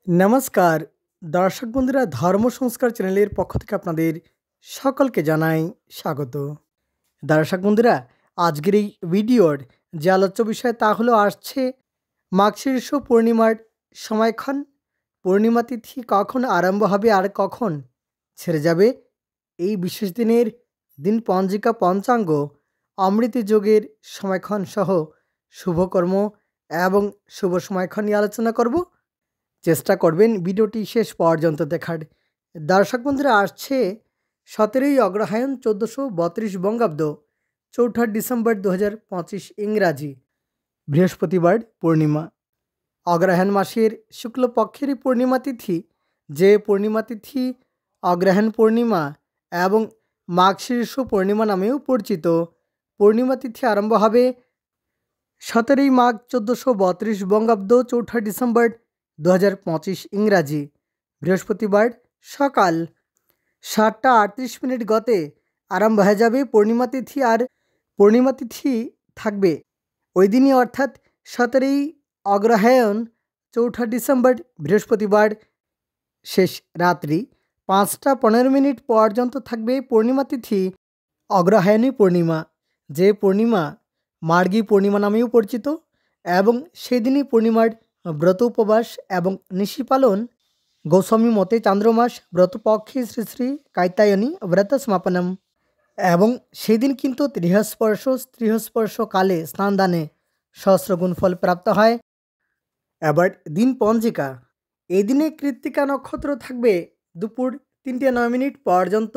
नमस्कार दर्शक बंधुरा धर्म संस्कार चैनल पक्ष থেকে আপনাদের সকলকে জানাই স্বাগত। দর্শক বন্ধুরা আজকের এই ভিডিওর যে আলোচ্য বিষয় তা হলো আসছে মাঘশীর্ষ পূর্ণিমার সময়ক্ষণ, পূর্ণিমা তিথি কখন আরম্ভ হবে আর কখন ছেড়ে যাবে, এই বিশেষ দিনের দিন পঞ্জিকা পঞ্চাঙ্গ অমৃত যোগের সময়ক্ষণ সহ শুভকর্ম এবং শুভ সময়ক্ষণ নিয়ে আলোচনা করব। চেষ্টা করবেন ভিডিওটি শেষ পর্যন্ত দেখার। দর্শক বন্ধুরা আসছে 17ই অগ্রহায়ণ 1432 বঙ্গাব্দ 4 ডিসেম্বর 2025 ইংরাজি বৃহস্পতিবার পূর্ণিমা। অগ্রহায়ণ মাসের শুক্লপক্ষের পূর্ণিমা তিথি, যে পূর্ণিমা তিথি অগ্রহায়ণ পূর্ণিমা এবং মাঘশীর্ষ পূর্ণিমা নামেও পরিচিত। পূর্ণিমা তিথি আরম্ভ হবে 17ই মাঘ 1432 বঙ্গাব্দ 4 ডিসেম্বর 2025 ইংরাজি বৃহস্পতিবার সকাল 7টা 38 মিনিট গতে আরম্ভ হয়ে যাবে পূর্ণিমা তিথি। আর পূর্ণিমা তিথি থাকবে ওই দিনই অর্থাৎ 17ই অগ্রহায়ণ 4 ডিসেম্বর বৃহস্পতিবার শেষ রাত্রি 5টা 15 মিনিট পর্যন্ত থাকবে পূর্ণিমা তিথি অগ্রহায়ণী পূর্ণিমা, যে পূর্ণিমা মার্গী পূর্ণিমা নামেও পরিচিত। এবং সেদিনই পূর্ণিমার ব্রত উপবাস এবং নিশি পালন গৌস্বামী মতে চান্দ্রমাস ব্রতপক্ষে শ্রী শ্রী কাত্যায়নী ব্রত সমাপনম। এবং সেদিন কিন্তু ত্রিহস্পর্শ কালে স্নানদানে সহস্রগুণ ফল প্রাপ্ত হয়। এবার দিন পঞ্জিকা, এই দিনে কৃত্তিকা নক্ষত্র থাকবে দুপুর 3টা 9 মিনিট পর্যন্ত,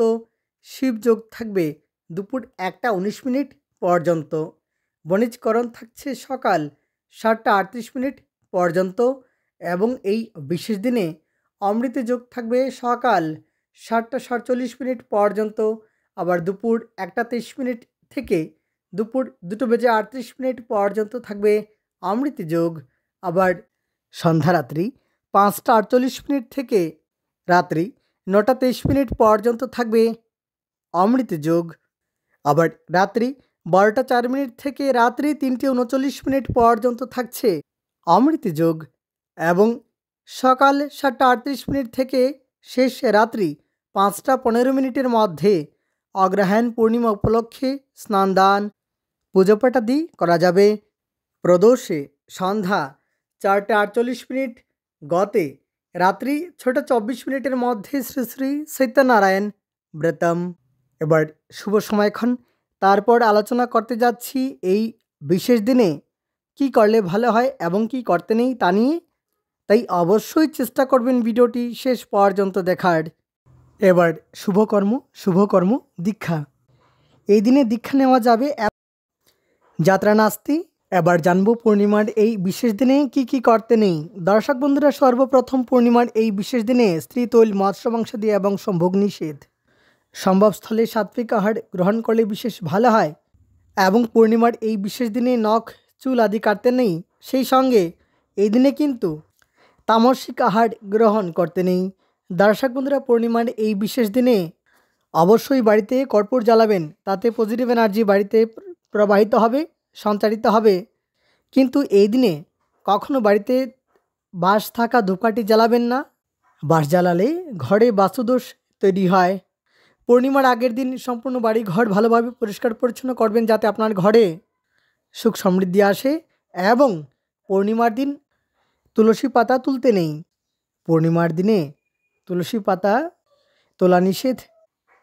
শিবযোগ থাকবে দুপুর 1টা 19 মিনিট পর্যন্ত, বণিজকরণ থাকছে সকাল 7টা 38 মিনিট পর্যন্ত। এবং এই বিশেষ দিনে অমৃত যোগ থাকবে সকাল 7টা 47 মিনিট পর্যন্ত, আবার দুপুর 1টা 23 মিনিট থেকে দুপুর 2টো বেজে 38 মিনিট পর্যন্ত থাকবে অমৃত যোগ। আবার সন্ধ্যারাত্রি 5টা 48 মিনিট থেকে রাত্রি 9টা 23 মিনিট পর্যন্ত থাকবে অমৃত যোগ। আবার রাত্রি 12টা 4 মিনিট থেকে রাত্রি 3টে 39 মিনিট পর্যন্ত থাকছে অমৃত যোগ। এবং সকাল 7টা 38 মিনিট থেকে শেষ রাত্রি 5টা 15 মিনিটের মধ্যে অগ্রহায়ণ পূর্ণিমা উপলক্ষে স্নান-দান পুজোপাঠাদি করা যাবে। প্রদোষে সন্ধ্যা 4টা 48 মিনিট গতে রাত্রি 6টা 24 মিনিটের মধ্যে শ্রী শ্রী সত্যনারায়ণ ব্রতম। এবার শুভ সময়ক্ষণ তারপর আলোচনা করতে যাচ্ছি এই বিশেষ দিনে কি করলে ভালো হয় এবং কি করতে নেই তা নিয়ে, তাই অবশ্যই চেষ্টা করবেন ভিডিওটি শেষ পর্যন্ত দেখার। এবার শুভকর্ম দীক্ষা, এই দিনে দীক্ষা নেওয়া যাবে যাত্রা নাস্তি। এবার জানবো পূর্ণিমার এই বিশেষ দিনে কি কি করতে নেই। দর্শক বন্ধুরা সর্বপ্রথম পূর্ণিমার এই বিশেষ দিনে স্ত্রী তৈল মৎস্য মাংসাদি এবং সম্ভোগ নিষেধ, সম্ভবস্থলে সাত্বিক আহার গ্রহণ করলে বিশেষ ভালো হয়। এবং পূর্ণিমার এই বিশেষ দিনে নখ চুল আদি কাটতে নেই। সেই সঙ্গে এই দিনে কিন্তু তামসিক আহার গ্রহণ করতে নেই। দর্শক বন্ধুরা পূর্ণিমার এই বিশেষ দিনে অবশ্যই বাড়িতে কর্পূর জ্বালাবেন, তাতে পজিটিভ এনার্জি বাড়িতে প্রবাহিত হবে, সঞ্চারিত হবে। কিন্তু এই দিনে কখনো বাড়িতে বাঁশ থাকা ধূপকাঠি জ্বালাবেন না, বাঁশ জ্বালালে ঘরে বাস্তুদোষ তৈরি হয়। পূর্ণিমার আগের দিন সম্পূর্ণ বাড়ি ঘর ভালোভাবে পরিষ্কার পরিচ্ছন্ন করবেন, যাতে আপনার ঘরে সুখ সমৃদ্ধি আসে। এবং পূর্ণিমার দিন তুলসী পাতা তুলতে নেই, পূর্ণিমার দিনে তুলসী পাতা তোলা নিষেধ।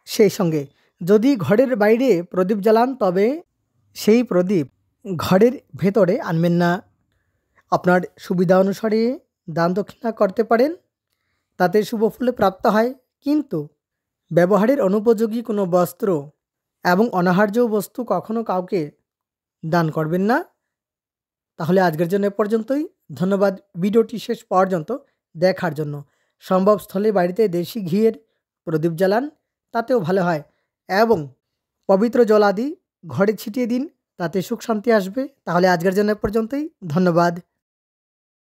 সেই সঙ্গে যদি ঘরের বাইরে প্রদীপ জ্বালান তবে সেই প্রদীপ ঘরের ভেতরে আনবেন না। আপনার সুবিধা অনুসারে দান দক্ষিণা করতে পারেন, তাতে শুভ ফল প্রাপ্ত হয়। কিন্তু ব্যবহারের অনুপযোগী কোনো বস্ত্র এবং অনাহার্য বস্তু কখনো কাউকে দান করবেন না। তাহলে আজকের জন্য এ পর্যন্তই। ধন্যবাদ ভিডিওটি শেষ পর্যন্ত দেখার জন্য। সম্ভবস্থলে বাড়িতে দেশি ঘিয়ের প্রদীপ জ্বালান, তাতেও ভালো হয়। এবং পবিত্র জল আদি ঘরে ছিটিয়ে দিন, তাতে সুখ শান্তি আসবে। তাহলে আজকের জন্য এ পর্যন্তই। ধন্যবাদ।